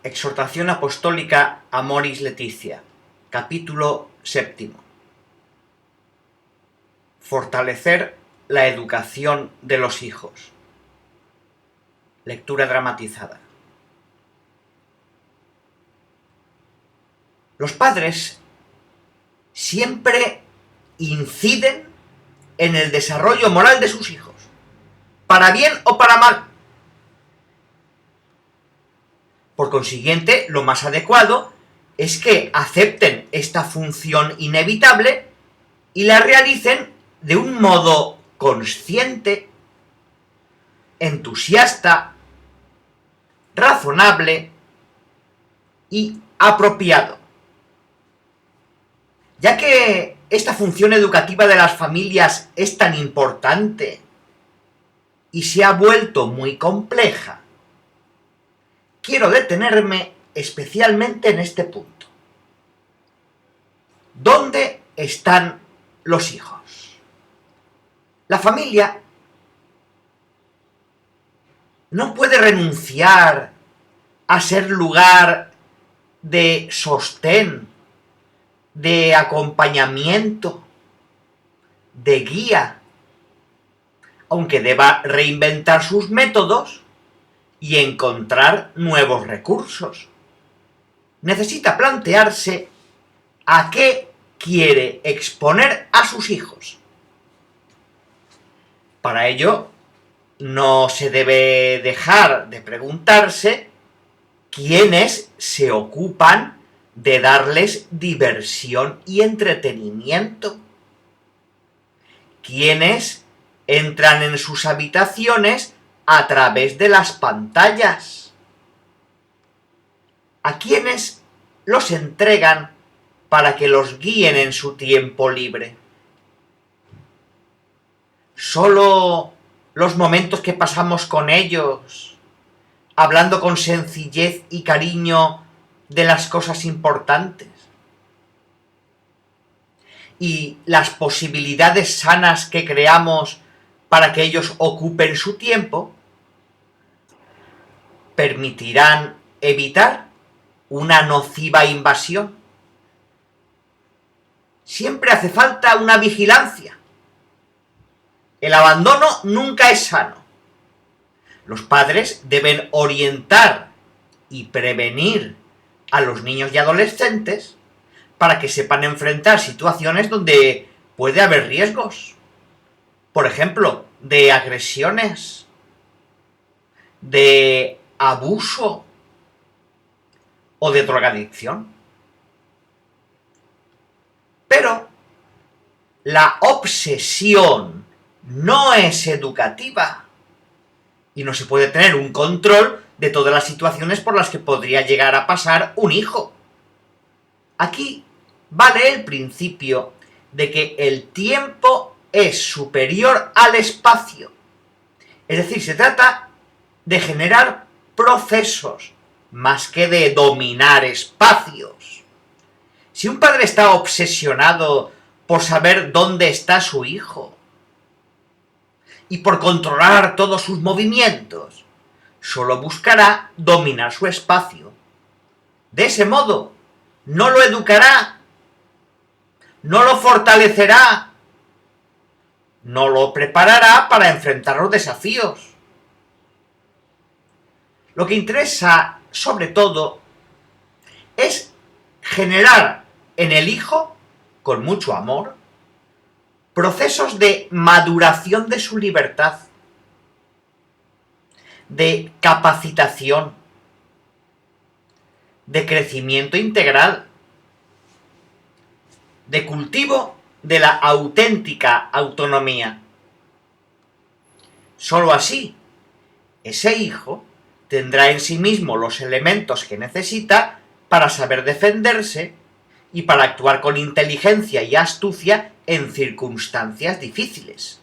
Exhortación Apostólica Amoris Laetitia, capítulo 7. Fortalecer la educación de los hijos. Lectura dramatizada. Los padres siempre inciden en el desarrollo moral de sus hijos, para bien o para mal. Por consiguiente, lo más adecuado es que acepten esta función inevitable y la realicen de un modo consciente, entusiasta, razonable y apropiado. Ya que esta función educativa de las familias es tan importante y se ha vuelto muy compleja, quiero detenerme especialmente en este punto. ¿Dónde están los hijos? La familia no puede renunciar a ser lugar de sostén, de acompañamiento, de guía, aunque deba reinventar sus métodos y encontrar nuevos recursos. Necesita plantearse a qué quiere exponer a sus hijos. Para ello, no se debe dejar de preguntarse quiénes se ocupan de darles diversión y entretenimiento. ¿Quiénes entran en sus habitaciones a través de las pantallas? ¿A quiénes los entregan para que los guíen en su tiempo libre? ¿Solo los momentos que pasamos con ellos, hablando con sencillez y cariño de las cosas importantes? ¿Y las posibilidades sanas que creamos para que ellos ocupen su tiempo permitirán evitar una nociva invasión? Siempre hace falta una vigilancia. El abandono nunca es sano. Los padres deben orientar y prevenir a los niños y adolescentes para que sepan enfrentar situaciones donde puede haber riesgos. Por ejemplo, de agresiones, de abuso o de drogadicción. Pero la obsesión no es educativa y no se puede tener un control de todas las situaciones por las que podría llegar a pasar un hijo. Aquí vale el principio de que el tiempo es superior al espacio. Es decir, se trata de generar procesos más que de dominar espacios. Si un padre está obsesionado por saber dónde está su hijo y por controlar todos sus movimientos, solo buscará dominar su espacio. De ese modo, no lo educará, no lo fortalecerá, no lo preparará para enfrentar los desafíos. Lo que interesa, sobre todo, es generar en el hijo, con mucho amor, procesos de maduración de su libertad, de capacitación, de crecimiento integral, de cultivo de la auténtica autonomía. Solo así, ese hijo tendrá en sí mismo los elementos que necesita para saber defenderse y para actuar con inteligencia y astucia en circunstancias difíciles.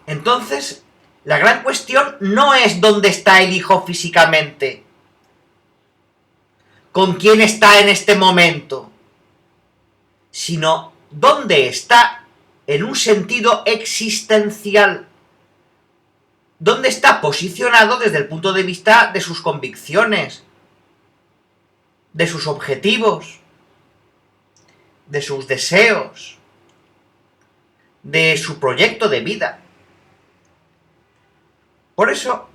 Entonces, la gran cuestión no es dónde está el hijo físicamente, con quién está en este momento, sino dónde está en un sentido existencial, dónde está posicionado desde el punto de vista de sus convicciones, de sus objetivos, de sus deseos, de su proyecto de vida. Por eso,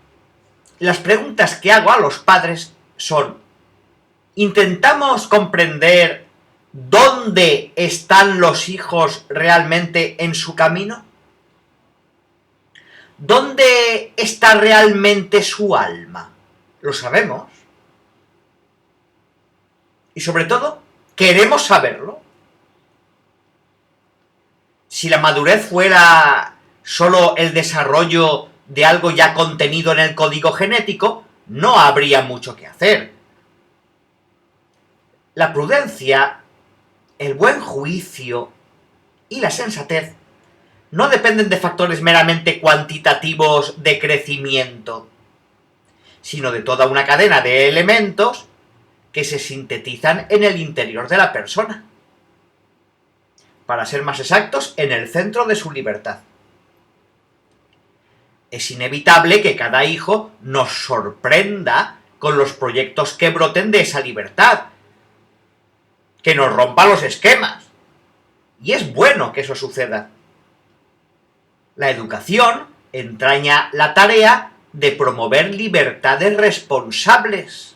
las preguntas que hago a los padres son: ¿intentamos comprender dónde están los hijos realmente en su camino? ¿Dónde está realmente su alma? ¿Lo sabemos? Y sobre todo, ¿queremos saberlo? Si la madurez fuera solo el desarrollo de algo ya contenido en el código genético, no habría mucho que hacer. La prudencia, el buen juicio y la sensatez no dependen de factores meramente cuantitativos de crecimiento, sino de toda una cadena de elementos que se sintetizan en el interior de la persona. Para ser más exactos, en el centro de su libertad. Es inevitable que cada hijo nos sorprenda con los proyectos que broten de esa libertad, que nos rompa los esquemas. Y es bueno que eso suceda. La educación entraña la tarea de promover libertades responsables,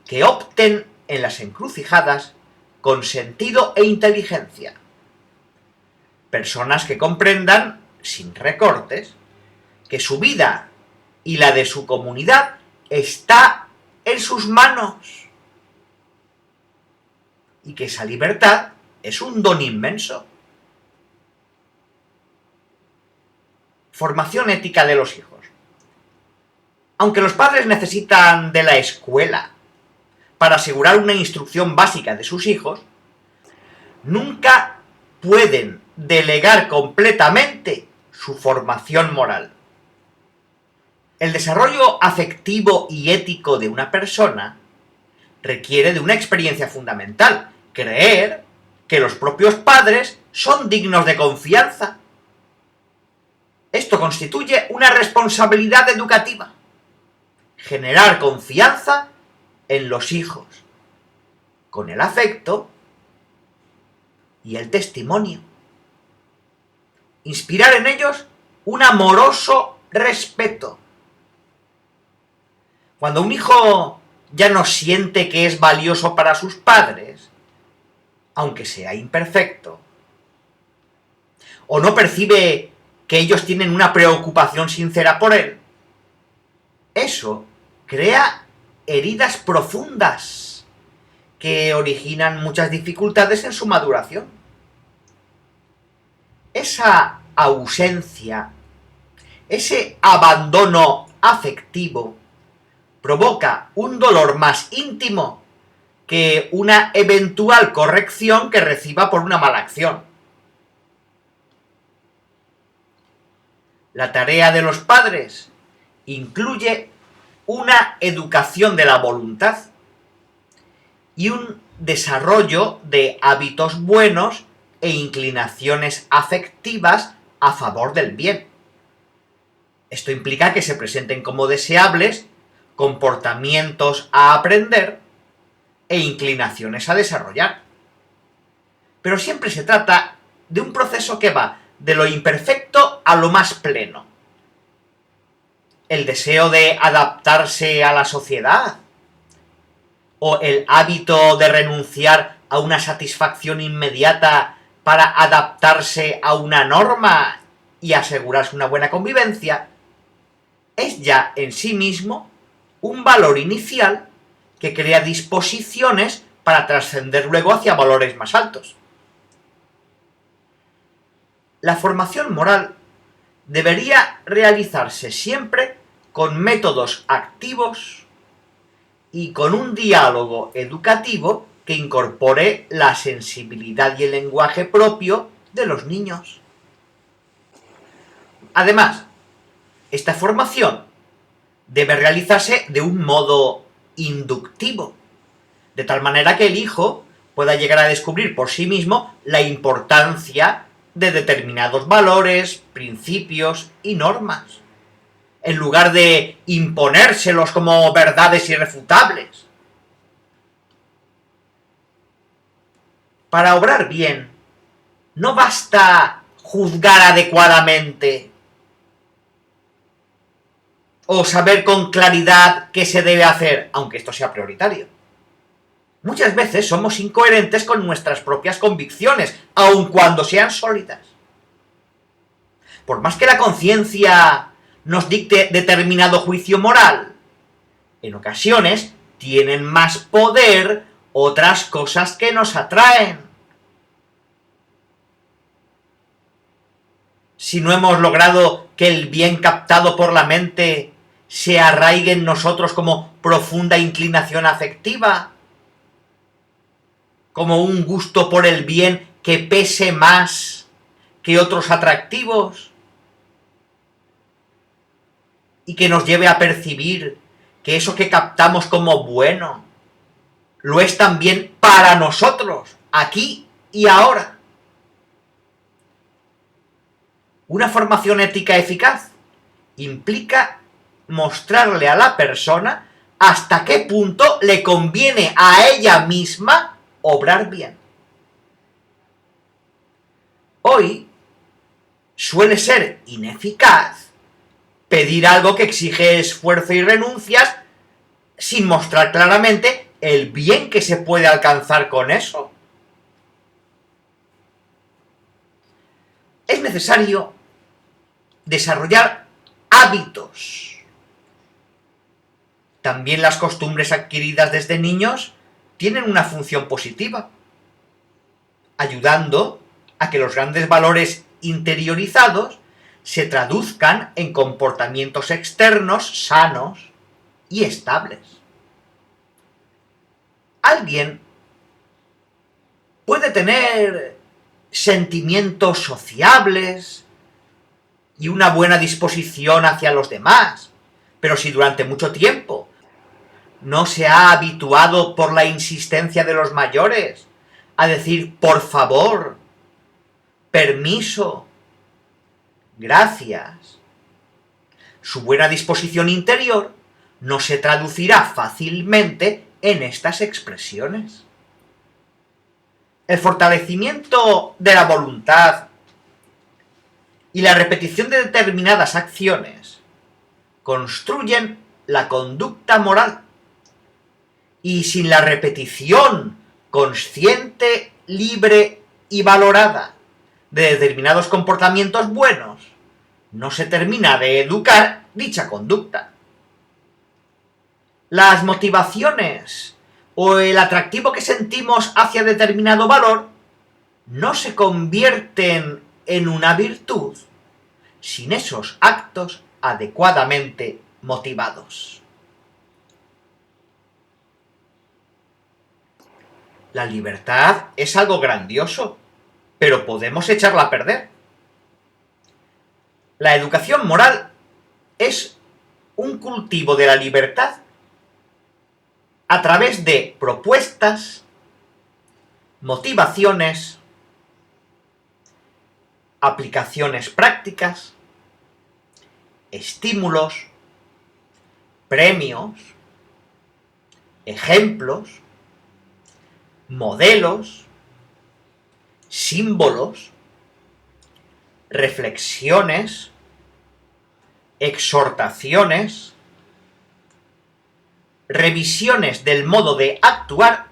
que opten en las encrucijadas con sentido e inteligencia. Personas que comprendan, sin recortes, que su vida y la de su comunidad está en sus manos y que esa libertad es un don inmenso. Formación ética de los hijos. Aunque los padres necesitan de la escuela para asegurar una instrucción básica de sus hijos, nunca pueden delegar completamente su formación moral. El desarrollo afectivo y ético de una persona requiere de una experiencia fundamental: creer que los propios padres son dignos de confianza. Esto constituye una responsabilidad educativa: generar confianza en los hijos, con el afecto y el testimonio. Inspirar en ellos un amoroso respeto. Cuando un hijo ya no siente que es valioso para sus padres, aunque sea imperfecto, o no percibe que ellos tienen una preocupación sincera por él, eso crea heridas profundas que originan muchas dificultades en su maduración. Esa ausencia, ese abandono afectivo, provoca un dolor más íntimo que una eventual corrección que reciba por una mala acción. La tarea de los padres incluye una educación de la voluntad y un desarrollo de hábitos buenos e inclinaciones afectivas a favor del bien. Esto implica que se presenten como deseables comportamientos a aprender e inclinaciones a desarrollar. Pero siempre se trata de un proceso que va de lo imperfecto a lo más pleno. El deseo de adaptarse a la sociedad, o el hábito de renunciar a una satisfacción inmediata para adaptarse a una norma y asegurarse una buena convivencia, es ya en sí mismo un valor inicial que crea disposiciones para trascender luego hacia valores más altos. La formación moral debería realizarse siempre con métodos activos y con un diálogo educativo que incorpore la sensibilidad y el lenguaje propio de los niños. Además, esta formación debe realizarse de un modo inductivo, de tal manera que el hijo pueda llegar a descubrir por sí mismo la importancia de determinados valores, principios y normas. en lugar de imponérselos como verdades irrefutables. Para obrar bien, no basta juzgar adecuadamente o saber con claridad qué se debe hacer, aunque esto sea prioritario. Muchas veces somos incoherentes con nuestras propias convicciones, aun cuando sean sólidas. Por más que la conciencia nos dicte determinado juicio moral, en ocasiones tienen más poder otras cosas que nos atraen. Si no hemos logrado que el bien captado por la mente se arraigue en nosotros como profunda inclinación afectiva, como un gusto por el bien que pese más que otros atractivos y que nos lleve a percibir que eso que captamos como bueno lo es también para nosotros, aquí y ahora. Una formación ética eficaz implica mostrarle a la persona hasta qué punto le conviene a ella misma obrar bien. Hoy suele ser ineficaz pedir algo que exige esfuerzo y renuncias sin mostrar claramente el bien que se puede alcanzar con eso. Es necesario desarrollar hábitos. También las costumbres adquiridas desde niños tienen una función positiva, ayudando a que los grandes valores interiorizados se traduzcan en comportamientos externos sanos y estables. Alguien puede tener sentimientos sociables y una buena disposición hacia los demás, pero si durante mucho tiempo no se ha habituado por la insistencia de los mayores a decir por favor, permiso, gracias, su buena disposición interior no se traducirá fácilmente en estas expresiones. El fortalecimiento de la voluntad y la repetición de determinadas acciones construyen la conducta moral. Y sin la repetición consciente, libre y valorada de determinados comportamientos buenos, no se termina de educar dicha conducta. Las motivaciones o el atractivo que sentimos hacia determinado valor no se convierten en una virtud sin esos actos adecuadamente motivados. La libertad es algo grandioso, pero podemos echarla a perder. La educación moral es un cultivo de la libertad a través de propuestas, motivaciones, aplicaciones prácticas, estímulos, premios, ejemplos, modelos, símbolos, reflexiones, exhortaciones, revisiones del modo de actuar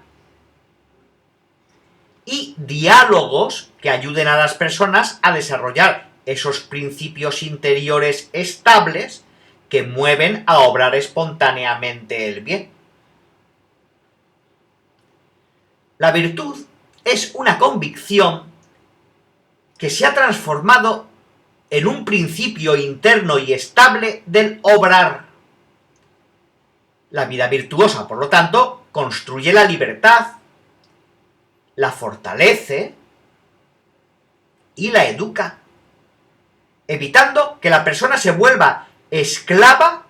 y diálogos que ayuden a las personas a desarrollar esos principios interiores estables que mueven a obrar espontáneamente el bien. La virtud es una convicción que se ha transformado en un principio interno y estable del obrar. La vida virtuosa, por lo tanto, construye la libertad, la fortalece y la educa, evitando que la persona se vuelva esclava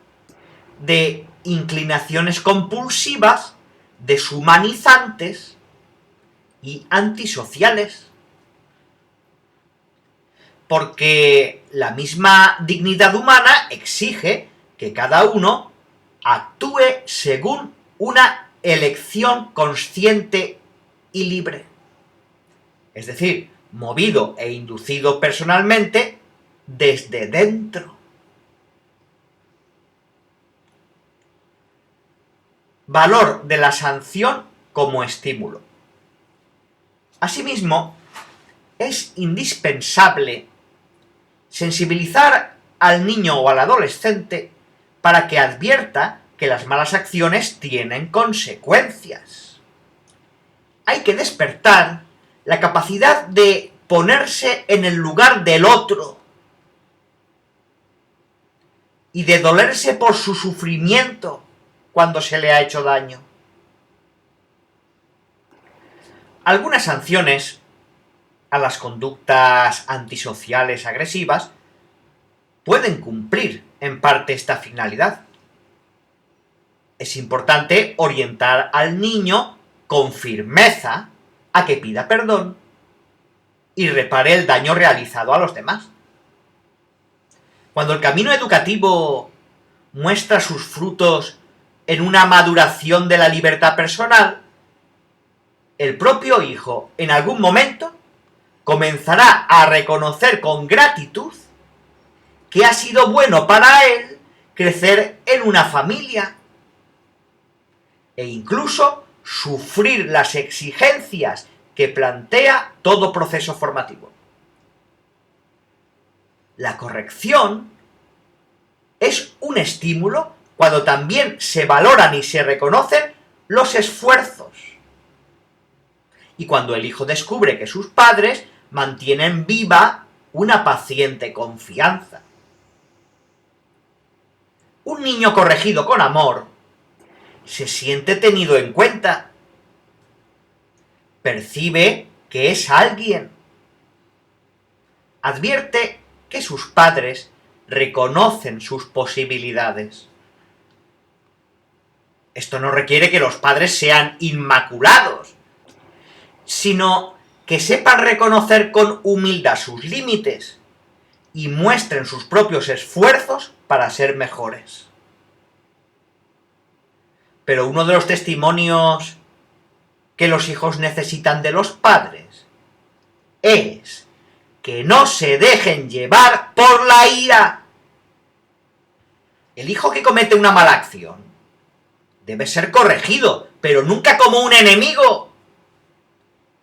de inclinaciones compulsivas, deshumanizantes y antisociales. porque la misma dignidad humana exige que cada uno actúe según una elección consciente y libre. Es decir, movido e inducido personalmente desde dentro. Valor de la sanción como estímulo. Asimismo, es indispensable sensibilizar al niño o al adolescente para que advierta que las malas acciones tienen consecuencias. Hay que despertar la capacidad de ponerse en el lugar del otro y de dolerse por su sufrimiento cuando se le ha hecho daño. Algunas sanciones a las conductas antisociales agresivas pueden cumplir en parte esta finalidad. Es importante orientar al niño con firmeza a que pida perdón y repare el daño realizado a los demás. Cuando el camino educativo muestra sus frutos en una maduración de la libertad personal, el propio hijo, en algún momento, comenzará a reconocer con gratitud que ha sido bueno para él crecer en una familia e incluso sufrir las exigencias que plantea todo proceso formativo. La corrección es un estímulo cuando también se valoran y se reconocen los esfuerzos. Y cuando el hijo descubre que sus padres mantienen viva una paciente confianza. Un niño corregido con amor se siente tenido en cuenta, percibe que es alguien, advierte que sus padres reconocen sus posibilidades. Esto no requiere que los padres sean inmaculados, sino que sepan reconocer con humildad sus límites y muestren sus propios esfuerzos para ser mejores. Pero uno de los testimonios que los hijos necesitan de los padres es que no se dejen llevar por la ira. El hijo que comete una mala acción debe ser corregido, pero nunca como un enemigo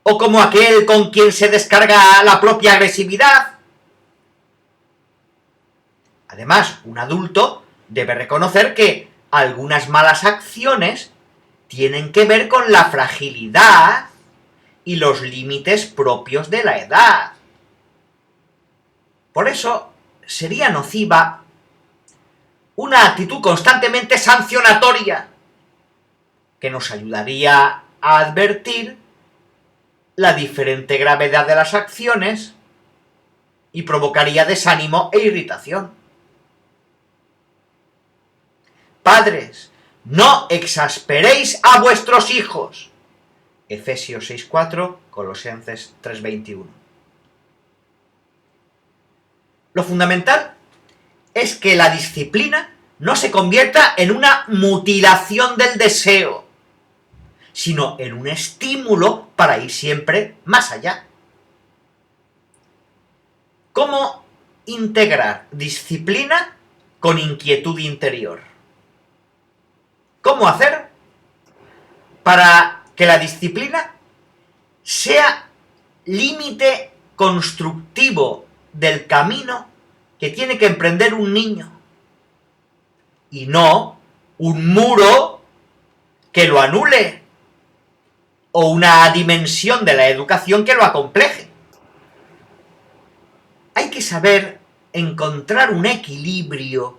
o como aquel con quien se descarga la propia agresividad. Además, un adulto debe reconocer que algunas malas acciones tienen que ver con la fragilidad y los límites propios de la edad. Por eso, sería nociva una actitud constantemente sancionatoria que nos ayudaría a advertir la diferente gravedad de las acciones y provocaría desánimo e irritación. Padres, no exasperéis a vuestros hijos. Efesios 6:4, Colosenses 3:21. Lo fundamental es que la disciplina no se convierta en una mutilación del deseo, sino en un estímulo para ir siempre más allá. ¿Cómo integrar disciplina con inquietud interior? ¿Cómo hacer para que la disciplina sea límite constructivo del camino que tiene que emprender un niño y no un muro que lo anule o una dimensión de la educación que lo acompleje? Hay que saber encontrar un equilibrio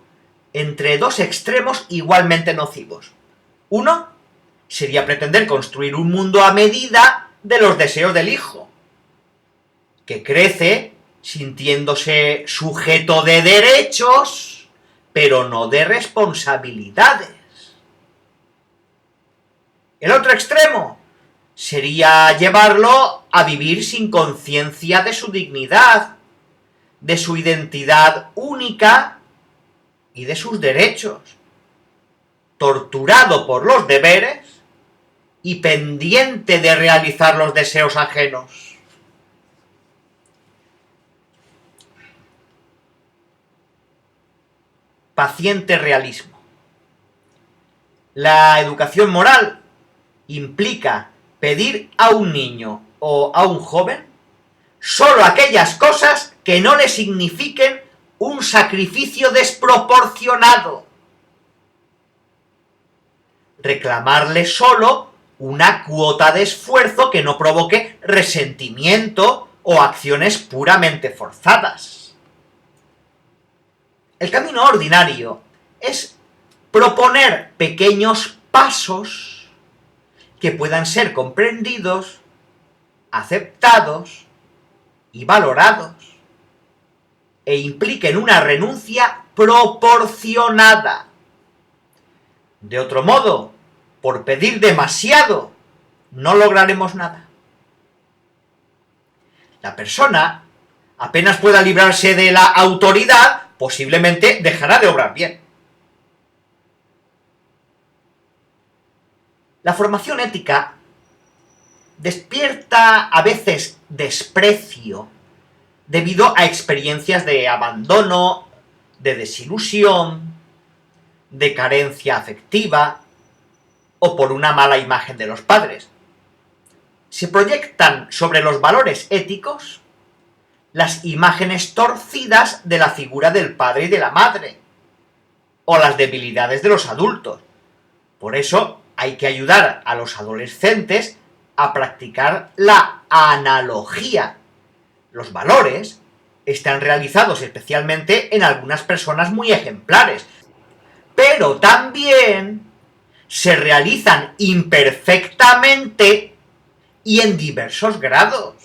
entre dos extremos igualmente nocivos. Uno sería pretender construir un mundo a medida de los deseos del hijo, que crece sintiéndose sujeto de derechos, pero no de responsabilidades. El otro extremo sería llevarlo a vivir sin conciencia de su dignidad, de su identidad única y de sus derechos, torturado por los deberes y pendiente de realizar los deseos ajenos. Paciente realismo. La educación moral implica pedir a un niño o a un joven solo aquellas cosas que no le signifiquen un sacrificio desproporcionado. Reclamarle solo una cuota de esfuerzo que no provoque resentimiento o acciones puramente forzadas. El camino ordinario es proponer pequeños pasos que puedan ser comprendidos, aceptados y valorados, e impliquen una renuncia proporcionada. De otro modo, por pedir demasiado, no lograremos nada. La persona, apenas pueda librarse de la autoridad, posiblemente dejará de obrar bien. La formación ética despierta a veces desprecio debido a experiencias de abandono, de desilusión, de carencia afectiva o por una mala imagen de los padres. Se proyectan sobre los valores éticos las imágenes torcidas de la figura del padre y de la madre, o las debilidades de los adultos. Por eso hay que ayudar a los adolescentes a practicar la analogía. Los valores están realizados especialmente en algunas personas muy ejemplares, pero también se realizan imperfectamente y en diversos grados.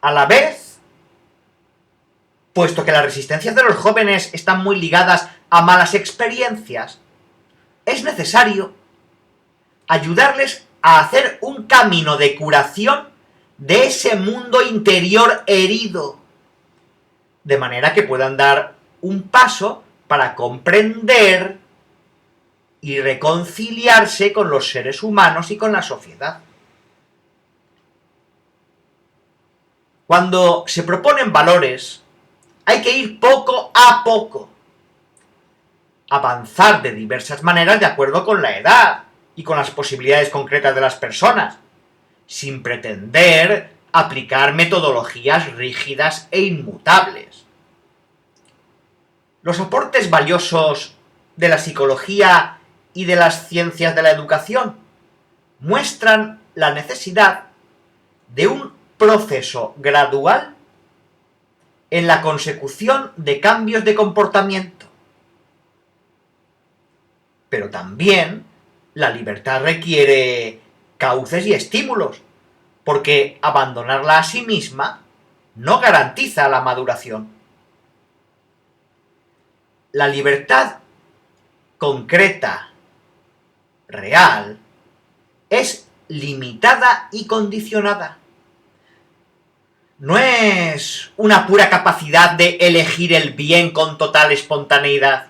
A la vez, puesto que las resistencias de los jóvenes están muy ligadas a malas experiencias, es necesario ayudarles a hacer un camino de curación de ese mundo interior herido, de manera que puedan dar un paso para comprender y reconciliarse con los seres humanos y con la sociedad. Cuando se proponen valores, hay que ir poco a poco, avanzar de diversas maneras de acuerdo con la edad y con las posibilidades concretas de las personas, sin pretender aplicar metodologías rígidas e inmutables. Los aportes valiosos de la psicología y de las ciencias de la educación muestran la necesidad de un proceso gradual en la consecución de cambios de comportamiento. Pero también la libertad requiere cauces y estímulos, porque abandonarla a sí misma no garantiza la maduración. La libertad concreta, real, es limitada y condicionada. No es una pura capacidad de elegir el bien con total espontaneidad.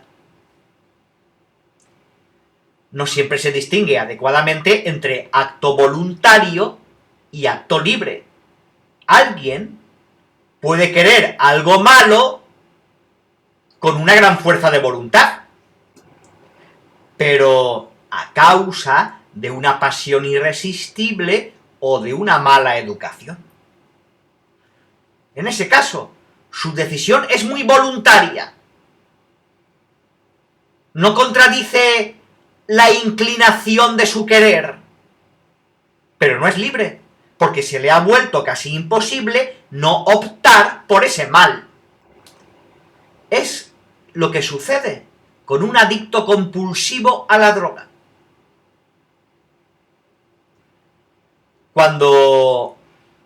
No siempre se distingue adecuadamente entre acto voluntario y acto libre. Alguien puede querer algo malo con una gran fuerza de voluntad, pero a causa de una pasión irresistible o de una mala educación. En ese caso, su decisión es muy voluntaria. No contradice la inclinación de su querer, pero no es libre, porque se le ha vuelto casi imposible no optar por ese mal. Es lo que sucede con un adicto compulsivo a la droga. Cuando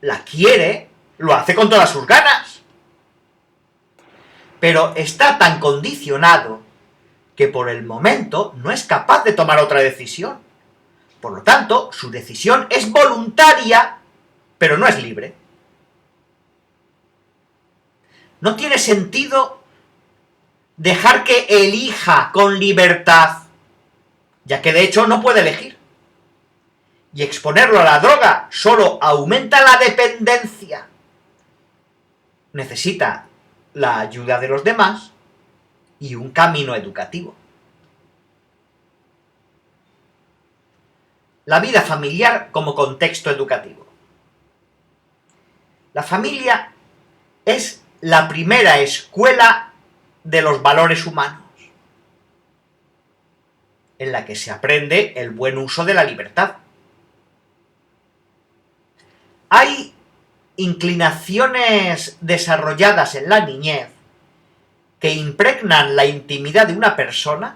la quiere, lo hace con todas sus ganas. Pero está tan condicionado que por el momento no es capaz de tomar otra decisión. Por lo tanto, su decisión es voluntaria, pero no es libre. No tiene sentido dejar que elija con libertad, ya que de hecho no puede elegir. Y exponerlo a la droga solo aumenta la dependencia. Necesita la ayuda de los demás y un camino educativo. La vida familiar como contexto educativo. La familia es la primera escuela de los valores humanos, en la que se aprende el buen uso de la libertad. Hay inclinaciones desarrolladas en la niñez que impregnan la intimidad de una persona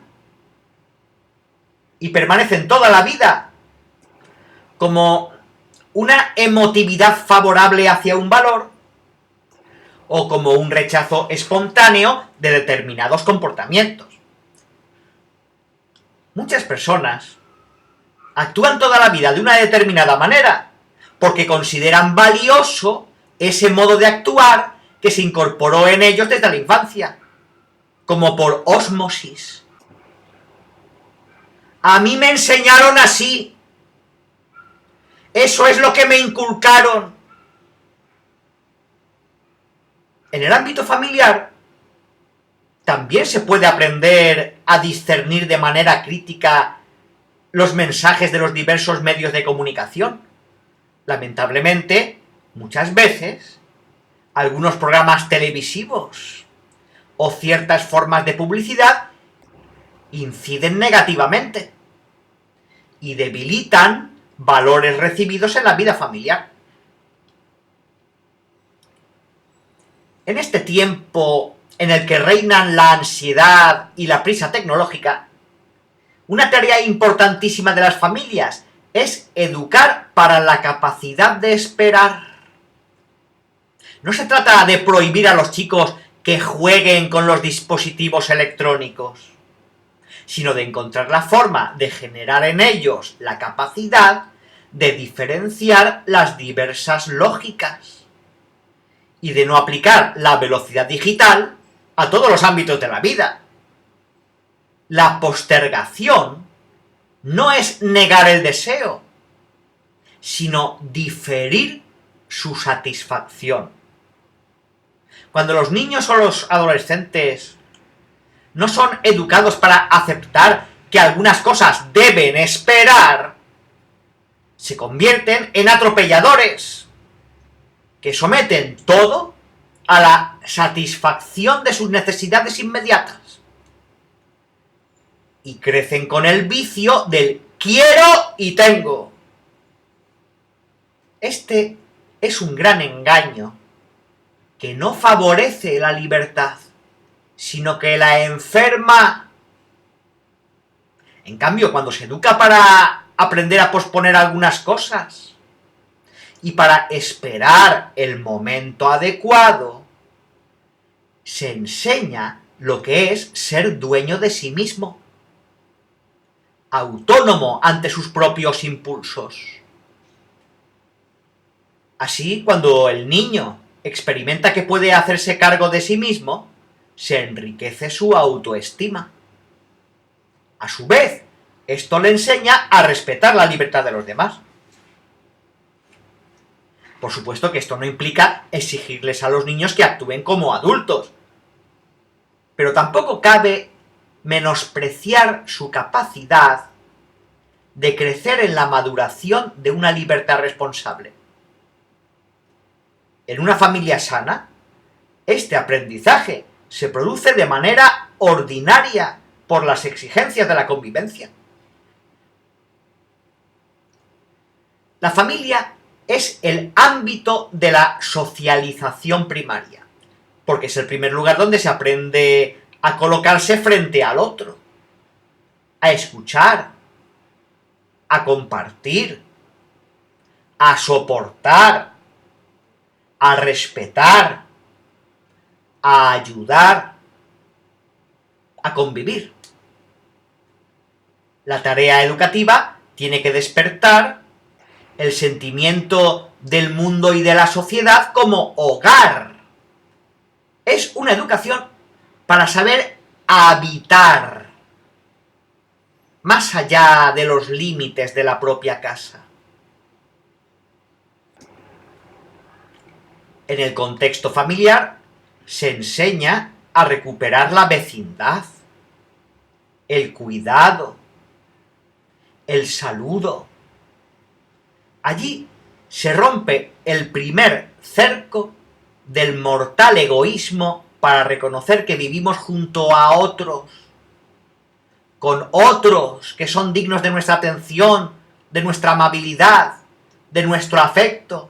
y permanecen toda la vida, como una emotividad favorable hacia un valor o como un rechazo espontáneo de determinados comportamientos. Muchas personas actúan toda la vida de una determinada manera porque consideran valioso ese modo de actuar que se incorporó en ellos desde la infancia, como por ósmosis. A mí me enseñaron así. Eso es lo que me inculcaron. En el ámbito familiar, también se puede aprender a discernir de manera crítica los mensajes de los diversos medios de comunicación. Lamentablemente, muchas veces, algunos programas televisivos o ciertas formas de publicidad inciden negativamente y debilitan valores recibidos en la vida familiar. En este tiempo en el que reinan la ansiedad y la prisa tecnológica, una tarea importantísima de las familias es educar para la capacidad de esperar. No se trata de prohibir a los chicos que jueguen con los dispositivos electrónicos, sino de encontrar la forma de generar en ellos la capacidad de diferenciar las diversas lógicas y de no aplicar la velocidad digital a todos los ámbitos de la vida. La postergación no es negar el deseo, sino diferir su satisfacción. Cuando los niños o los adolescentes no son educados para aceptar que algunas cosas deben esperar, se convierten en atropelladores que someten todo a la satisfacción de sus necesidades inmediatas y crecen con el vicio del quiero y tengo. Este es un gran engaño que no favorece la libertad, sino que la enferma. En cambio, cuando se educa para aprender a posponer algunas cosas y para esperar el momento adecuado, se enseña lo que es ser dueño de sí mismo, autónomo ante sus propios impulsos. Así, cuando el niño experimenta que puede hacerse cargo de sí mismo, se enriquece su autoestima. A su vez, esto le enseña a respetar la libertad de los demás. Por supuesto que esto no implica exigirles a los niños que actúen como adultos, pero tampoco cabe menospreciar su capacidad de crecer en la maduración de una libertad responsable. En una familia sana, este aprendizaje se produce de manera ordinaria por las exigencias de la convivencia. La familia es el ámbito de la socialización primaria, porque es el primer lugar donde se aprende a colocarse frente al otro, a escuchar, a compartir, a soportar, a respetar, a ayudar, a convivir. La tarea educativa tiene que despertar el sentimiento del mundo y de la sociedad como hogar, Es una educación para saber habitar más allá de los límites de la propia casa. En el contexto familiar se enseña a recuperar la vecindad, el cuidado, el saludo. Allí se rompe el primer cerco del mortal egoísmo para reconocer que vivimos junto a otros, con otros que son dignos de nuestra atención, de nuestra amabilidad, de nuestro afecto.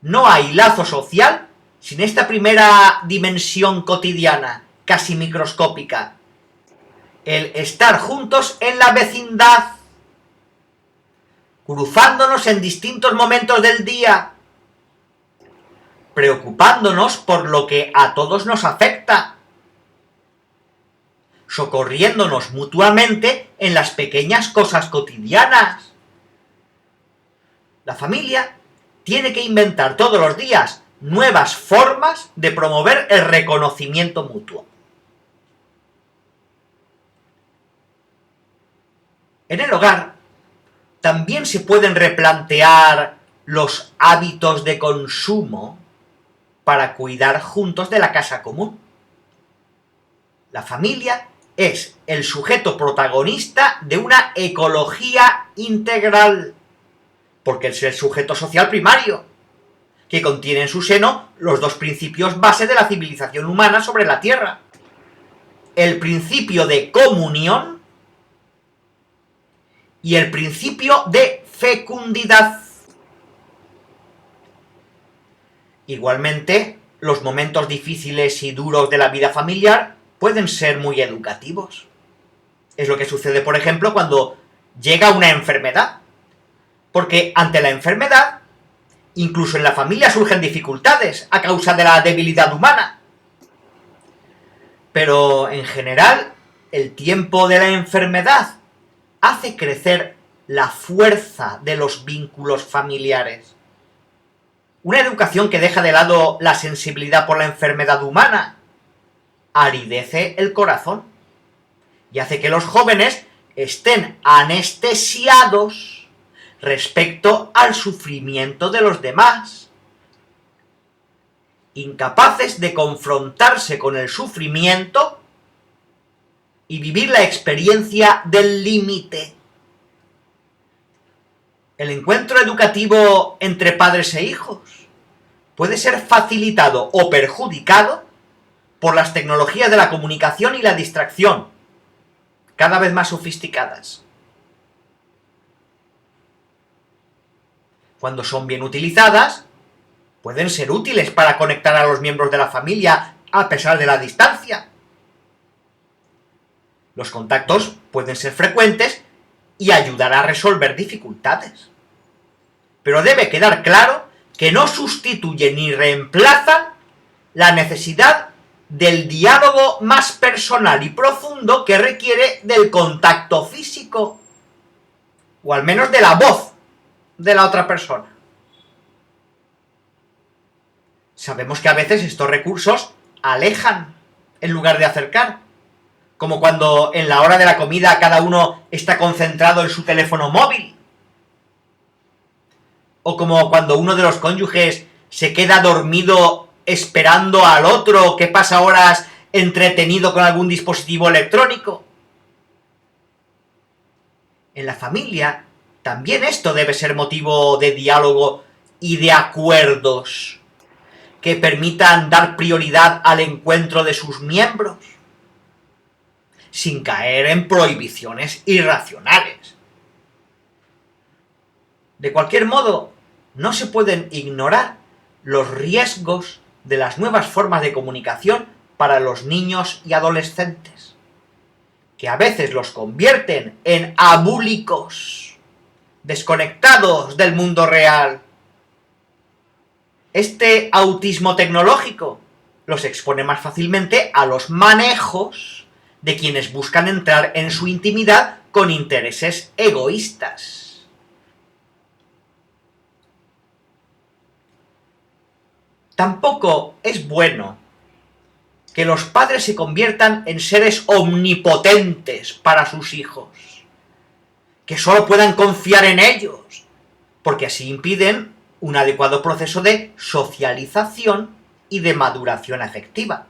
No hay lazo social sin esta primera dimensión cotidiana, casi microscópica, el estar juntos en la vecindad, cruzándonos en distintos momentos del día, preocupándonos por lo que a todos nos afecta, socorriéndonos mutuamente en las pequeñas cosas cotidianas. La familia tiene que inventar todos los días nuevas formas de promover el reconocimiento mutuo. En el hogar también se pueden replantear los hábitos de consumo para cuidar juntos de la casa común. La familia es el sujeto protagonista de una ecología integral, porque es el sujeto social primario, que contiene en su seno los dos principios base de la civilización humana sobre la Tierra. El principio de comunión y el principio de fecundidad. Igualmente, los momentos difíciles y duros de la vida familiar pueden ser muy educativos. Es lo que sucede, por ejemplo, cuando llega una enfermedad. Porque ante la enfermedad, incluso en la familia surgen dificultades a causa de la debilidad humana. Pero, en general, el tiempo de la enfermedad hace crecer la fuerza de los vínculos familiares. Una educación que deja de lado la sensibilidad por la enfermedad humana aridece el corazón y hace que los jóvenes estén anestesiados respecto al sufrimiento de los demás, incapaces de confrontarse con el sufrimiento y vivir la experiencia del límite. El encuentro educativo entre padres e hijos puede ser facilitado o perjudicado por las tecnologías de la comunicación y la distracción, cada vez más sofisticadas. Cuando son bien utilizadas, pueden ser útiles para conectar a los miembros de la familia a pesar de la distancia. Los contactos pueden ser frecuentes y ayudar a resolver dificultades. Pero debe quedar claro que no sustituyen ni reemplazan la necesidad del diálogo más personal y profundo que requiere del contacto físico, o al menos de la voz de la otra persona. Sabemos que a veces estos recursos alejan en lugar de acercar, como cuando en la hora de la comida cada uno está concentrado en su teléfono móvil, o como cuando uno de los cónyuges se queda dormido esperando al otro que pasa horas entretenido con algún dispositivo electrónico. En la familia también esto debe ser motivo de diálogo y de acuerdos que permitan dar prioridad al encuentro de sus miembros, sin caer en prohibiciones irracionales. De cualquier modo, no se pueden ignorar los riesgos de las nuevas formas de comunicación para los niños y adolescentes, que a veces los convierten en abúlicos, desconectados del mundo real. Este autismo tecnológico los expone más fácilmente a los manejos de quienes buscan entrar en su intimidad con intereses egoístas. Tampoco es bueno que los padres se conviertan en seres omnipotentes para sus hijos, que solo puedan confiar en ellos, porque así impiden un adecuado proceso de socialización y de maduración afectiva.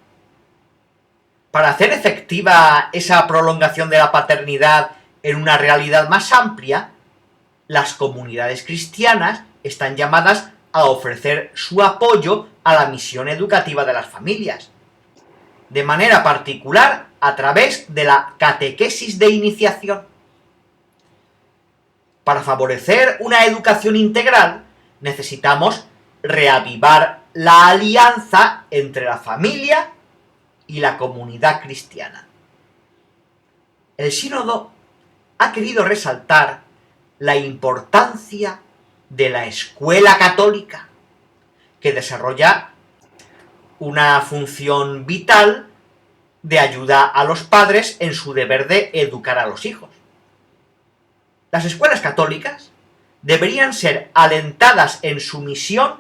Para hacer efectiva esa prolongación de la paternidad en una realidad más amplia, las comunidades cristianas están llamadas a ofrecer su apoyo a la misión educativa de las familias, de manera particular a través de la catequesis de iniciación. Para favorecer una educación integral, necesitamos reavivar la alianza entre la familia y la comunidad cristiana. El sínodo ha querido resaltar la importancia de la escuela católica, que desarrolla una función vital de ayuda a los padres en su deber de educar a los hijos. Las escuelas católicas deberían ser alentadas en su misión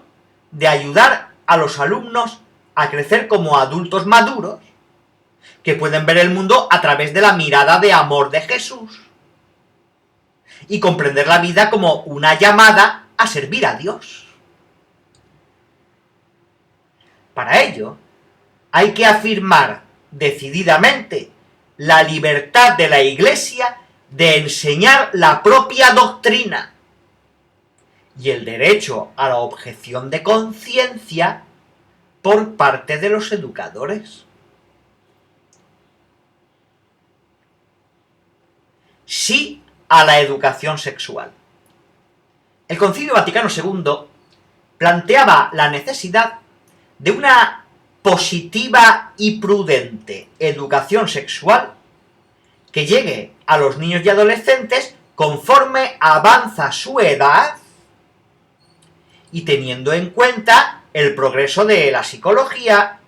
de ayudar a los alumnos a crecer como adultos maduros, que pueden ver el mundo a través de la mirada de amor de Jesús y comprender la vida como una llamada a servir a Dios. Para ello, hay que afirmar decididamente la libertad de la Iglesia de enseñar la propia doctrina y el derecho a la objeción de conciencia por parte de los educadores. Sí a la educación sexual. El Concilio Vaticano II planteaba la necesidad de una positiva y prudente educación sexual que llegue a los niños y adolescentes conforme avanza su edad y teniendo en cuenta el progreso de la psicología,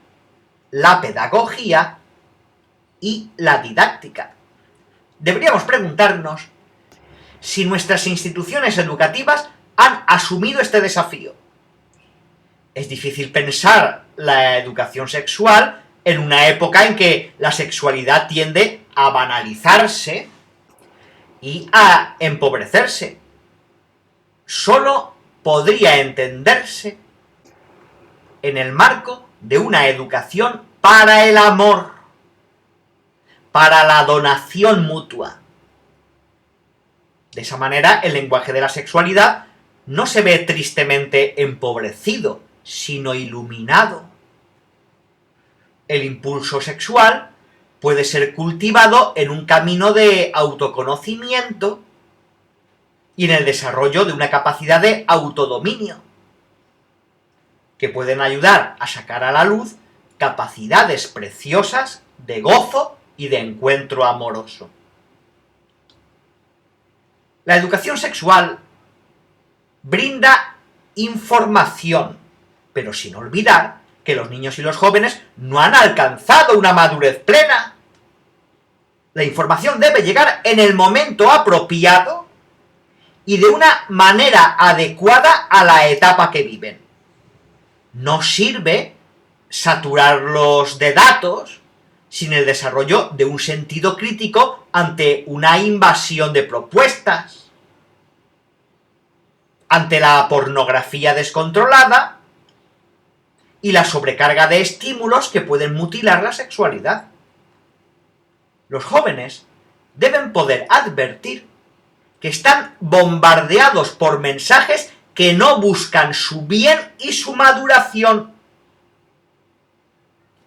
la pedagogía y la didáctica. Deberíamos preguntarnos si nuestras instituciones educativas han asumido este desafío. Es difícil pensar la educación sexual en una época en que la sexualidad tiende a banalizarse y a empobrecerse. Solo podría entenderse en el marco de una educación para el amor, para la donación mutua. De esa manera, el lenguaje de la sexualidad no se ve tristemente empobrecido, sino iluminado. El impulso sexual puede ser cultivado en un camino de autoconocimiento y en el desarrollo de una capacidad de autodominio, que pueden ayudar a sacar a la luz capacidades preciosas de gozo y de encuentro amoroso. La educación sexual brinda información, pero sin olvidar que los niños y los jóvenes no han alcanzado una madurez plena. La información debe llegar en el momento apropiado y de una manera adecuada a la etapa que viven. No sirve saturarlos de datos sin el desarrollo de un sentido crítico ante una invasión de propuestas, ante la pornografía descontrolada y la sobrecarga de estímulos que pueden mutilar la sexualidad. Los jóvenes deben poder advertir que están bombardeados por mensajes que no buscan su bien y su maduración.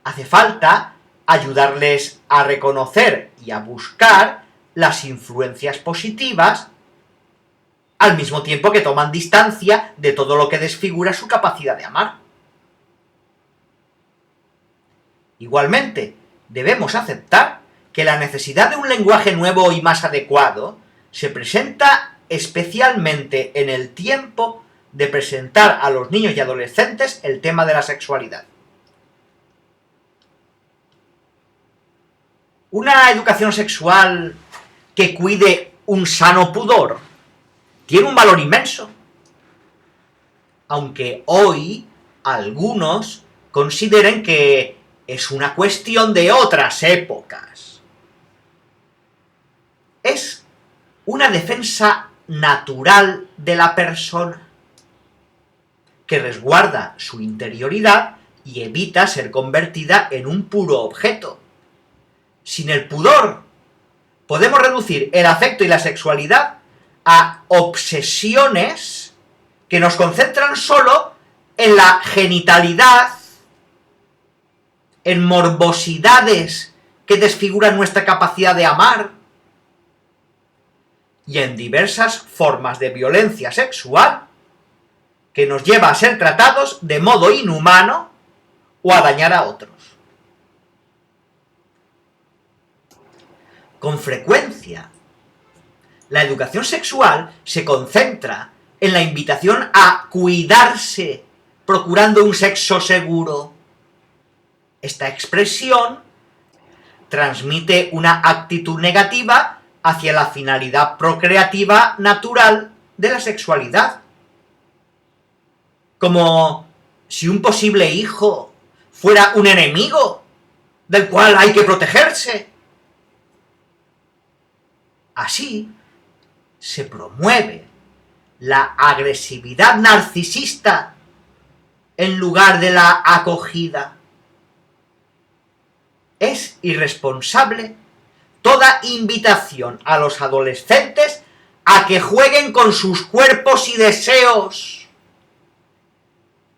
Hace falta ayudarles a reconocer y a buscar las influencias positivas, al mismo tiempo que toman distancia de todo lo que desfigura su capacidad de amar. Igualmente, debemos aceptar que la necesidad de un lenguaje nuevo y más adecuado se presenta especialmente en el tiempo de presentar a los niños y adolescentes el tema de la sexualidad. Una educación sexual que cuide un sano pudor tiene un valor inmenso, aunque hoy algunos consideren que es una cuestión de otras épocas. Es una defensa natural de la persona, que resguarda su interioridad y evita ser convertida en un puro objeto. Sin el pudor, podemos reducir el afecto y la sexualidad a obsesiones que nos concentran solo en la genitalidad, en morbosidades que desfiguran nuestra capacidad de amar y en diversas formas de violencia sexual que nos lleva a ser tratados de modo inhumano o a dañar a otros. Con frecuencia, la educación sexual se concentra en la invitación a cuidarse, procurando un sexo seguro. Esta expresión transmite una actitud negativa hacia la finalidad procreativa natural de la sexualidad. Como si un posible hijo fuera un enemigo del cual hay que protegerse. Así se promueve la agresividad narcisista en lugar de la acogida. Es irresponsable toda invitación a los adolescentes a que jueguen con sus cuerpos y deseos,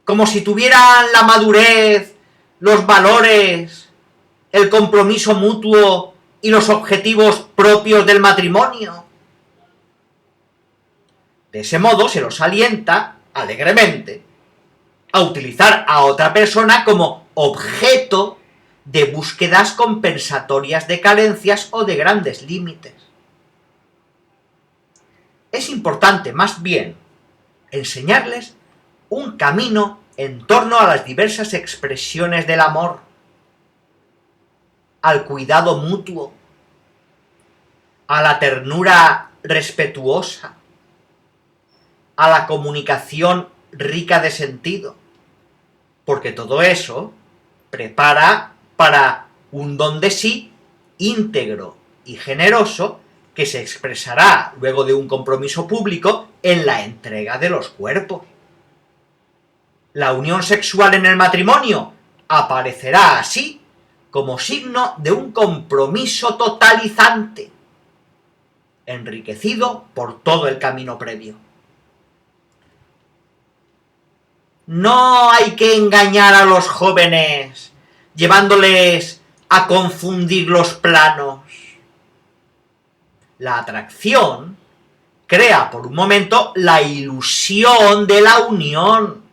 como si tuvieran la madurez, los valores, el compromiso mutuo y los objetivos propios del matrimonio. De ese modo se los alienta, alegremente, a utilizar a otra persona como objeto de búsquedas compensatorias de carencias o de grandes límites. Es importante, más bien, enseñarles un camino en torno a las diversas expresiones del amor, al cuidado mutuo, a la ternura respetuosa, a la comunicación rica de sentido, porque todo eso prepara para un don de sí íntegro y generoso que se expresará luego de un compromiso público en la entrega de los cuerpos. La unión sexual en el matrimonio aparecerá así como signo de un compromiso totalizante, enriquecido por todo el camino previo. No hay que engañar a los jóvenes llevándoles a confundir los planos. La atracción crea por un momento la ilusión de la unión,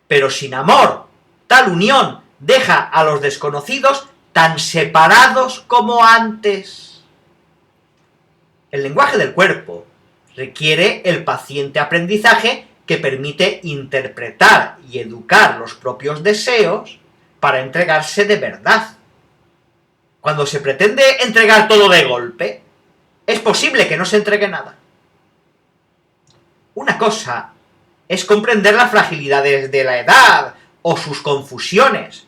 pero sin amor, tal unión deja a los desconocidos tan separados como antes. El lenguaje del cuerpo requiere el paciente aprendizaje que permite interpretar y educar los propios deseos para entregarse de verdad. Cuando se pretende entregar todo de golpe, es posible que no se entregue nada. Una cosa es comprender las fragilidades de la edad o sus confusiones,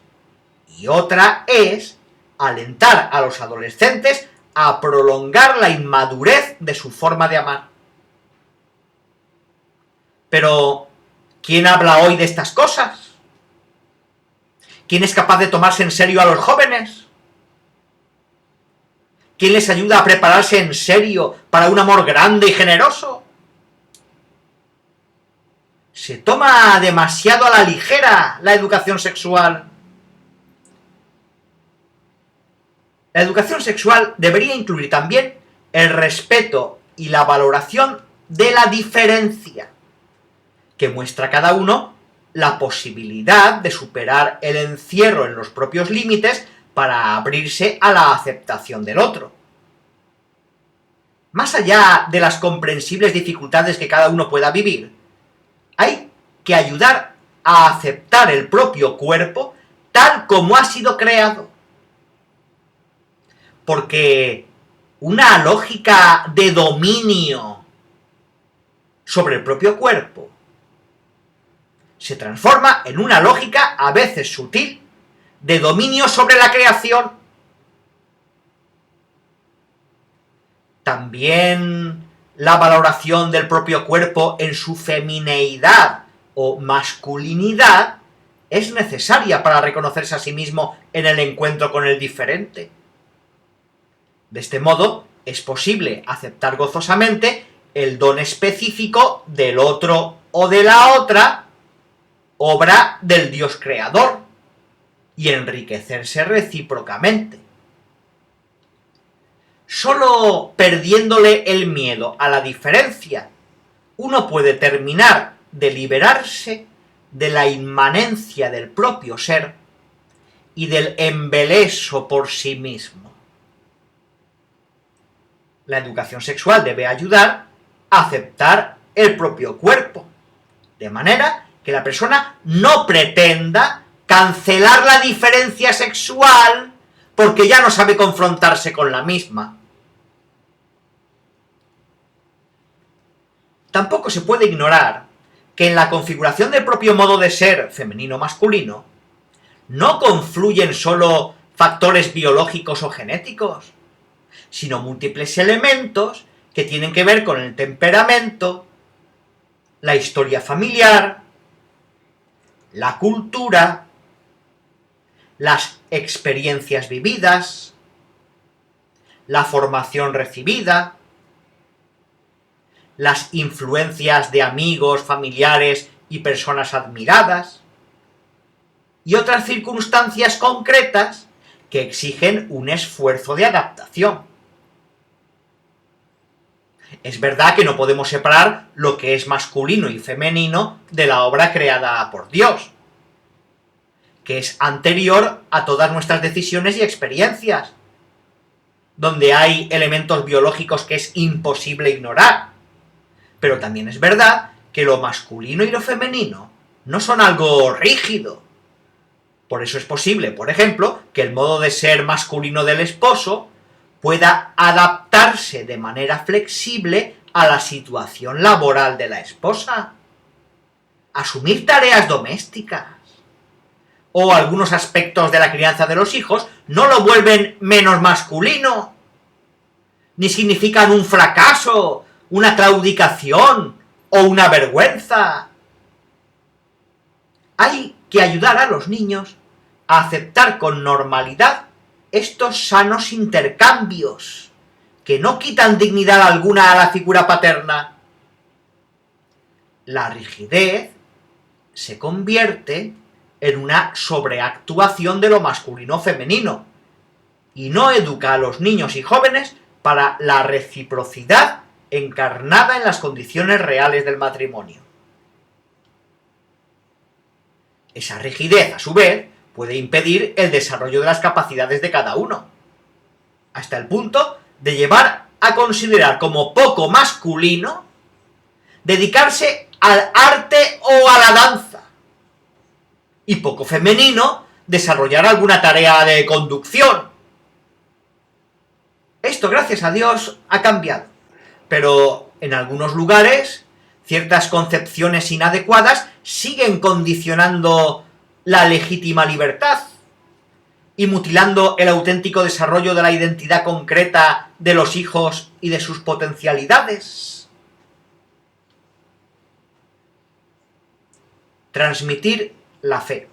y otra es alentar a los adolescentes a prolongar la inmadurez de su forma de amar. Pero, ¿quién habla hoy de estas cosas? ¿Quién es capaz de tomarse en serio a los jóvenes? ¿Quién les ayuda a prepararse en serio para un amor grande y generoso? Se toma demasiado a la ligera la educación sexual. La educación sexual debería incluir también el respeto y la valoración de la diferencia, que muestra a cada uno la posibilidad de superar el encierro en los propios límites para abrirse a la aceptación del otro. Más allá de las comprensibles dificultades que cada uno pueda vivir, hay que ayudar a aceptar el propio cuerpo tal como ha sido creado. Porque una lógica de dominio sobre el propio cuerpo se transforma en una lógica a veces sutil de dominio sobre la creación. También la valoración del propio cuerpo en su femineidad o masculinidad es necesaria para reconocerse a sí mismo en el encuentro con el diferente. De este modo, es posible aceptar gozosamente el don específico del otro o de la otra, obra del Dios creador, y enriquecerse recíprocamente. Solo perdiéndole el miedo a la diferencia, uno puede terminar de liberarse de la inmanencia del propio ser y del embeleso por sí mismo. La educación sexual debe ayudar a aceptar el propio cuerpo, de manera que la persona no pretenda cancelar la diferencia sexual porque ya no sabe confrontarse con la misma. Tampoco se puede ignorar que en la configuración del propio modo de ser femenino-masculino no confluyen solo factores biológicos o genéticos, sino múltiples elementos que tienen que ver con el temperamento, la historia familiar, la cultura, las experiencias vividas, la formación recibida, las influencias de amigos, familiares y personas admiradas, y otras circunstancias concretas que exigen un esfuerzo de adaptación. Es verdad que no podemos separar lo que es masculino y femenino de la obra creada por Dios, que es anterior a todas nuestras decisiones y experiencias, donde hay elementos biológicos que es imposible ignorar. Pero también es verdad que lo masculino y lo femenino no son algo rígido. Por eso es posible, por ejemplo, que el modo de ser masculino del esposo pueda adaptarse de manera flexible a la situación laboral de la esposa. Asumir tareas domésticas o algunos aspectos de la crianza de los hijos no lo vuelven menos masculino, ni significan un fracaso, una claudicación o una vergüenza. Hay que ayudar a los niños a aceptar con normalidad estos sanos intercambios, que no quitan dignidad alguna a la figura paterna. La rigidez se convierte en una sobreactuación de lo masculino-femenino, y no educa a los niños y jóvenes para la reciprocidad encarnada en las condiciones reales del matrimonio. Esa rigidez, a su vez, puede impedir el desarrollo de las capacidades de cada uno, hasta el punto de llevar a considerar como poco masculino dedicarse al arte o a la danza, y poco femenino desarrollar alguna tarea de conducción. Esto, gracias a Dios, ha cambiado, pero en algunos lugares ciertas concepciones inadecuadas siguen condicionando la legítima libertad y mutilando el auténtico desarrollo de la identidad concreta de los hijos y de sus potencialidades. Transmitir la fe.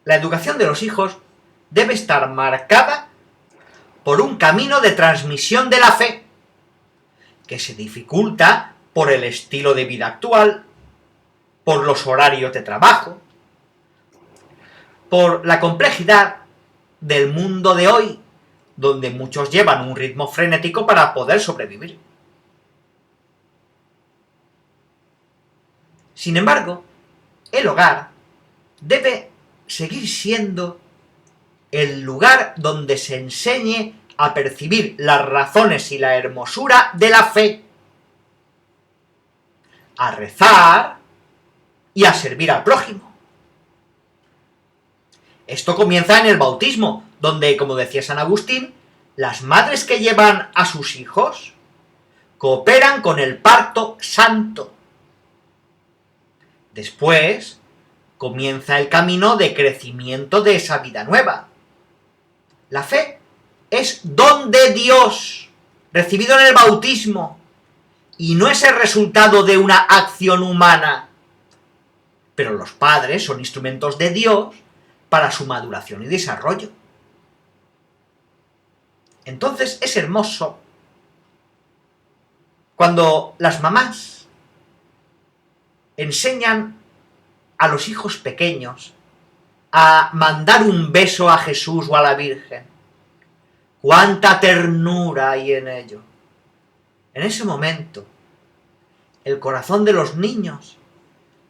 La educación de los hijos debe estar marcada por un camino de transmisión de la fe, que se dificulta por el estilo de vida actual, por los horarios de trabajo, por la complejidad del mundo de hoy, donde muchos llevan un ritmo frenético para poder sobrevivir. Sin embargo, el hogar debe seguir siendo el lugar donde se enseñe a percibir las razones y la hermosura de la fe, a rezar y a servir al prójimo. Esto comienza en el bautismo, donde, como decía San Agustín, las madres que llevan a sus hijos cooperan con el parto santo. Después, comienza el camino de crecimiento de esa vida nueva. La fe es don de Dios, recibido en el bautismo, y no es el resultado de una acción humana. Pero los padres son instrumentos de Dios para su maduración y desarrollo. Entonces es hermoso cuando las mamás enseñan a los hijos pequeños a mandar un beso a Jesús o a la Virgen. ¡Cuánta ternura hay en ello! En ese momento, el corazón de los niños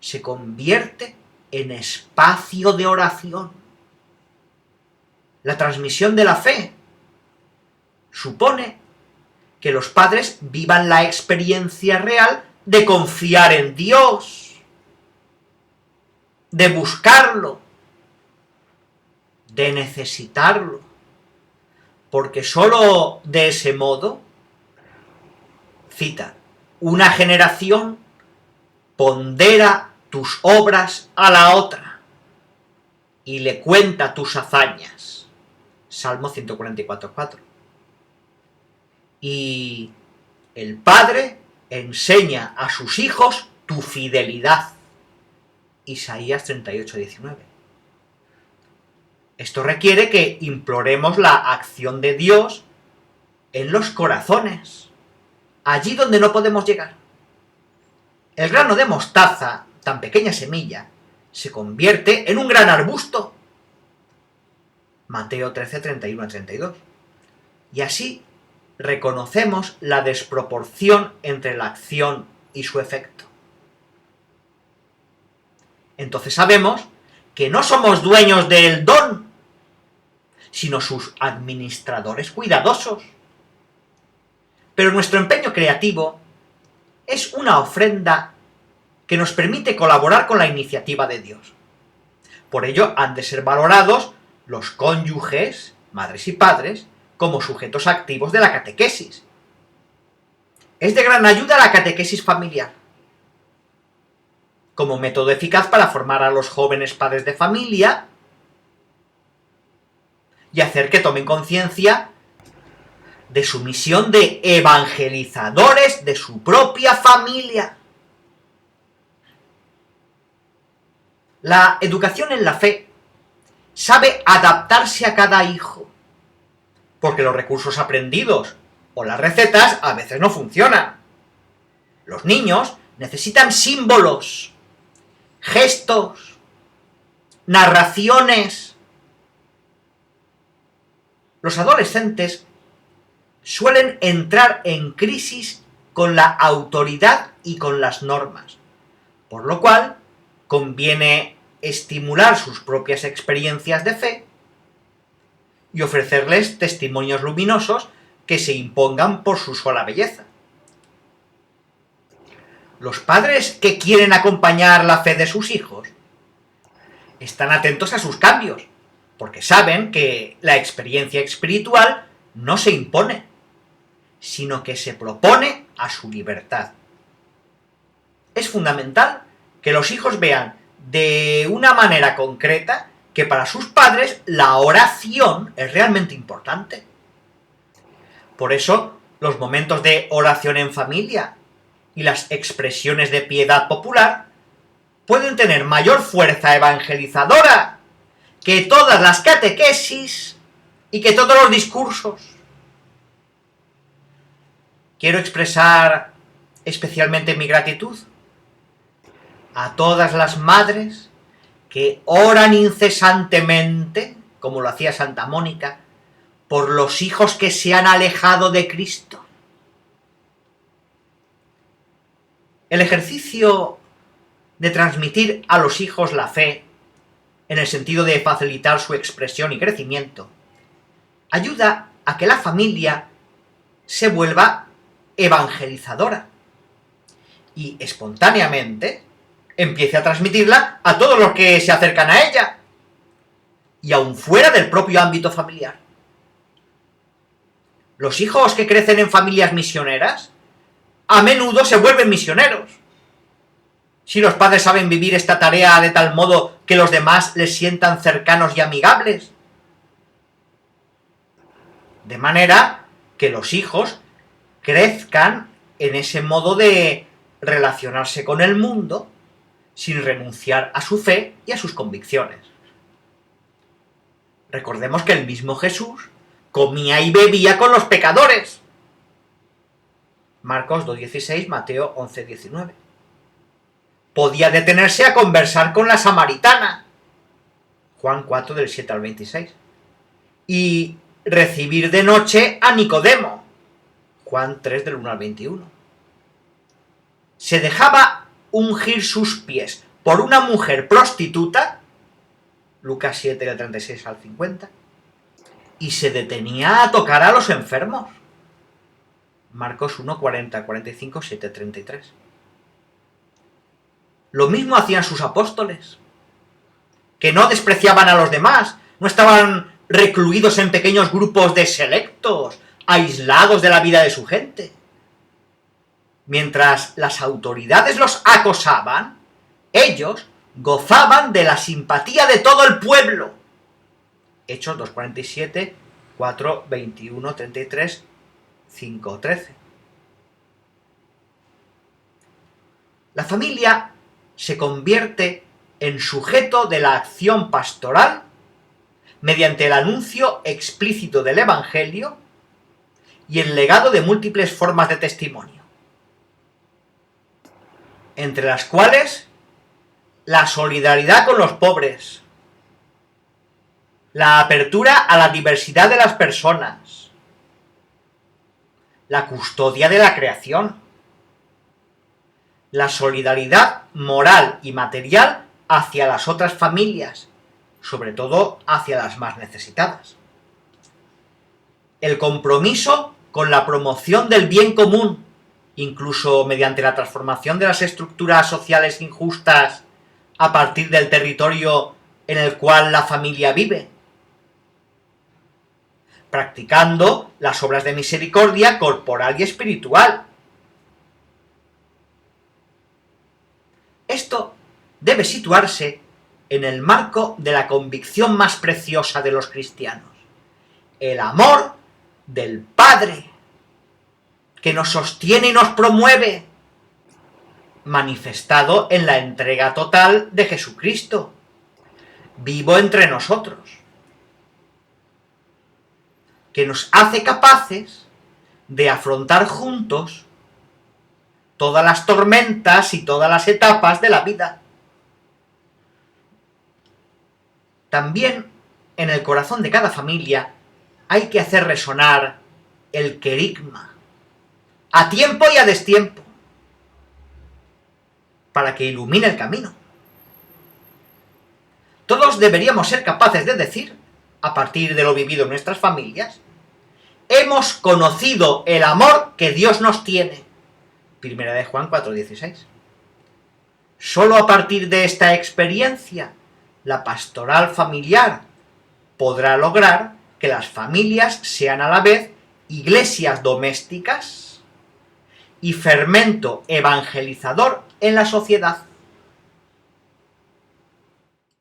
se convierte en espacio de oración. La transmisión de la fe supone que los padres vivan la experiencia real de confiar en Dios, de buscarlo, de necesitarlo, porque sólo de ese modo, cita, una generación pondera tus obras a la otra y le cuenta tus hazañas. Salmo 144:4. Y el padre enseña a sus hijos tu fidelidad. Isaías 38:19. Esto requiere que imploremos la acción de Dios en los corazones, allí donde no podemos llegar. El grano de mostaza, tan pequeña semilla, se convierte en un gran arbusto. Mateo 13:31-32. Y así reconocemos la desproporción entre la acción y su efecto. Entonces sabemos que no somos dueños del don, sino sus administradores cuidadosos. Pero nuestro empeño creativo es una ofrenda que nos permite colaborar con la iniciativa de Dios. Por ello han de ser valorados los cónyuges, madres y padres, como sujetos activos de la catequesis. Es de gran ayuda la catequesis familiar, como método eficaz para formar a los jóvenes padres de familia y hacer que tomen conciencia de su misión de evangelizadores de su propia familia. La educación en la fe sabe adaptarse a cada hijo, porque los recursos aprendidos o las recetas a veces no funcionan. Los niños necesitan símbolos, gestos, narraciones. Los adolescentes suelen entrar en crisis con la autoridad y con las normas, por lo cual conviene estimular sus propias experiencias de fe y ofrecerles testimonios luminosos que se impongan por su sola belleza. Los padres que quieren acompañar la fe de sus hijos están atentos a sus cambios, porque saben que la experiencia espiritual no se impone, sino que se propone a su libertad. Es fundamental que los hijos vean de una manera concreta que para sus padres la oración es realmente importante. Por eso, los momentos de oración en familia y las expresiones de piedad popular pueden tener mayor fuerza evangelizadora que todas las catequesis y que todos los discursos. Quiero expresar especialmente mi gratitud a todas las madres que oran incesantemente, como lo hacía Santa Mónica, por los hijos que se han alejado de Cristo. El ejercicio de transmitir a los hijos la fe, en el sentido de facilitar su expresión y crecimiento, ayuda a que la familia se vuelva evangelizadora y espontáneamente empiece a transmitirla a todos los que se acercan a ella y aún fuera del propio ámbito familiar. Los hijos que crecen en familias misioneras a menudo se vuelven misioneros. Si los padres saben vivir esta tarea de tal modo que los demás les sientan cercanos y amigables. De manera que los hijos crezcan en ese modo de relacionarse con el mundo sin renunciar a su fe y a sus convicciones. Recordemos que el mismo Jesús comía y bebía con los pecadores. Marcos 2:16, Mateo 11:19. Podía detenerse a conversar con la samaritana. Juan 4, del 7 al 26. Y recibir de noche a Nicodemo. Juan 3, del 1 al 21. Se dejaba ungir sus pies por una mujer prostituta. Lucas 7, del 36 al 50. Y se detenía a tocar a los enfermos. Marcos 1, 40, 45, 7, 33. Lo mismo hacían sus apóstoles, que no despreciaban a los demás, no estaban recluidos en pequeños grupos de selectos, aislados de la vida de su gente. Mientras las autoridades los acosaban, ellos gozaban de la simpatía de todo el pueblo. Hechos 2:47, 4, 21, 33, 5, 13. La familia se convierte en sujeto de la acción pastoral mediante el anuncio explícito del Evangelio y el legado de múltiples formas de testimonio, entre las cuales la solidaridad con los pobres, la apertura a la diversidad de las personas, la custodia de la creación, la solidaridad moral y material hacia las otras familias, sobre todo hacia las más necesitadas, el compromiso con la promoción del bien común, incluso mediante la transformación de las estructuras sociales injustas a partir del territorio en el cual la familia vive, practicando las obras de misericordia corporal y espiritual. Esto debe situarse en el marco de la convicción más preciosa de los cristianos, el amor del Padre, que nos sostiene y nos promueve, manifestado en la entrega total de Jesucristo, vivo entre nosotros, que nos hace capaces de afrontar juntos todas las tormentas y todas las etapas de la vida. También en el corazón de cada familia hay que hacer resonar el querigma, a tiempo y a destiempo, para que ilumine el camino. Todos deberíamos ser capaces de decir, a partir de lo vivido en nuestras familias, hemos conocido el amor que Dios nos tiene. Primera de Juan 4:16. Solo a partir de esta experiencia, la pastoral familiar podrá lograr que las familias sean a la vez iglesias domésticas y fermento evangelizador en la sociedad.